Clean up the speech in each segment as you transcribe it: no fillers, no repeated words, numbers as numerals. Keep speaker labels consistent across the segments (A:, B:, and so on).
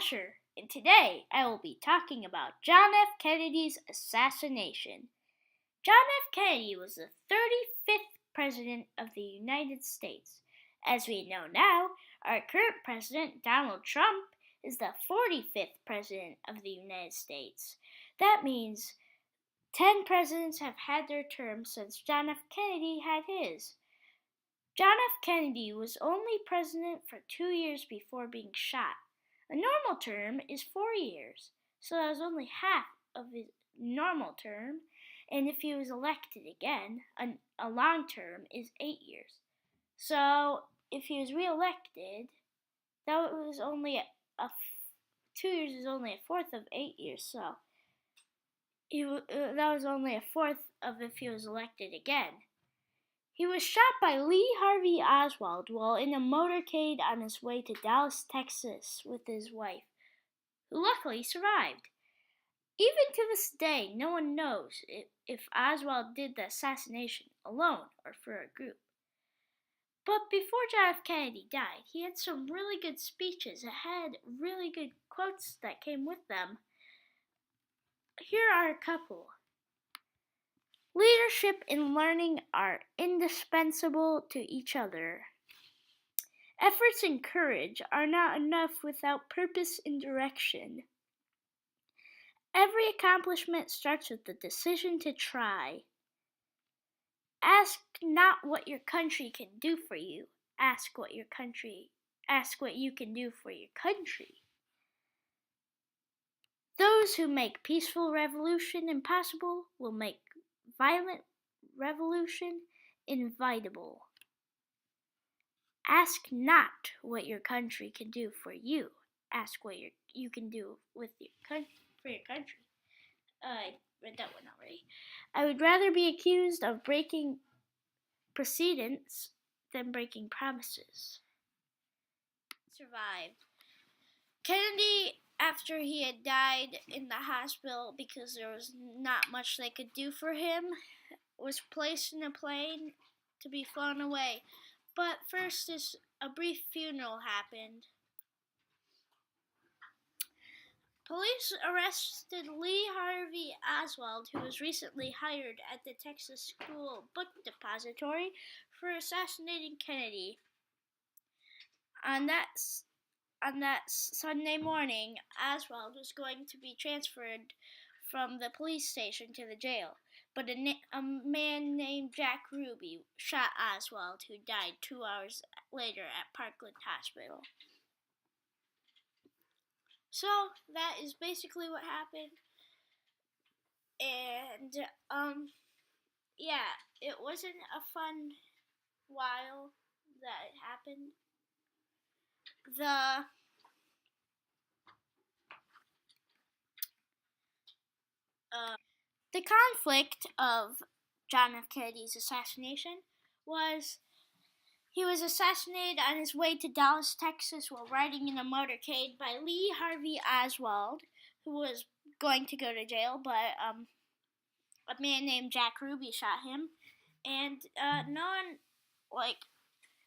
A: Asher, and today I will be talking about John F. Kennedy's assassination. John F. Kennedy was the 35th President of the United States. As we know now, our current President, Donald Trump, is the 45th President of the United States. That means 10 presidents have had their term since John F. Kennedy had his. John F. Kennedy was only president for 2 years before being shot. A normal term is 4 years, so that was only half of his normal term, and if he was elected again, a long term is 8 years. So if he was re-elected, that was only 2 years is only a fourth of 8 years, so that was only a fourth of if he was elected again. He was shot by Lee Harvey Oswald while in a motorcade on his way to Dallas, Texas with his wife, who luckily survived. Even to this day, no one knows if Oswald did the assassination alone or for a group. But before John F. Kennedy died, he had some really good speeches that had really good quotes that came with them. Here are a couple. Leadership and learning are indispensable to each other. Efforts and courage are not enough without purpose and direction. Every accomplishment starts with the decision to try. Ask not what your country can do for you. Ask what you can do for your country. Those who make peaceful revolution impossible will make violent revolution inevitable. Ask not what your country can do for you. Ask what you can do with for your country. I read that one already. I would rather be accused of breaking precedents than breaking promises. Survived. Kennedy, after he had died in the hospital because there was not much they could do for him, was placed in a plane to be flown away. But first, a brief funeral happened. Police arrested Lee Harvey Oswald, who was recently hired at the Texas School Book Depository for assassinating Kennedy. On that Sunday morning, Oswald was going to be transferred from the police station to the jail, but a man named Jack Ruby shot Oswald, who died 2 hours later at Parkland Hospital. So that is basically what happened, and it wasn't a fun while that it happened. The conflict of John F. Kennedy's assassination was he was assassinated on his way to Dallas, Texas while riding in a motorcade by Lee Harvey Oswald, who was going to go to jail, but a man named Jack Ruby shot him, and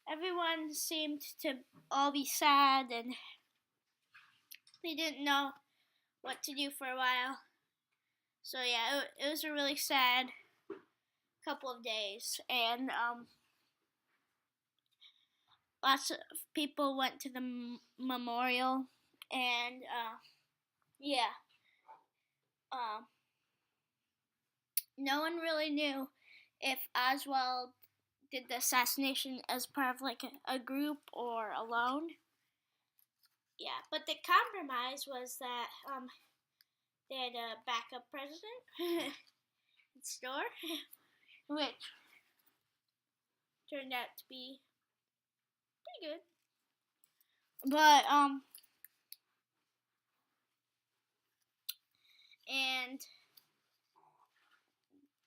A: everyone seemed to all be sad, and they didn't know what to do for a while. So yeah, it was a really sad couple of days, and lots of people went to the memorial, and no one really knew if Oswald did the assassination as part of like a group or alone. Yeah, but the compromise was that they had a backup president in store, which turned out to be pretty good. But and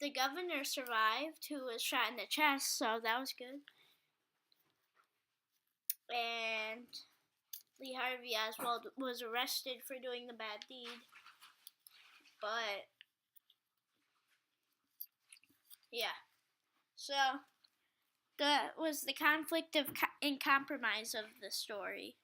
A: the governor survived, who was shot in the chest, so that was good. And Lee Harvey Oswald was arrested for doing the bad deed. But yeah, so that was the conflict and compromise of the story.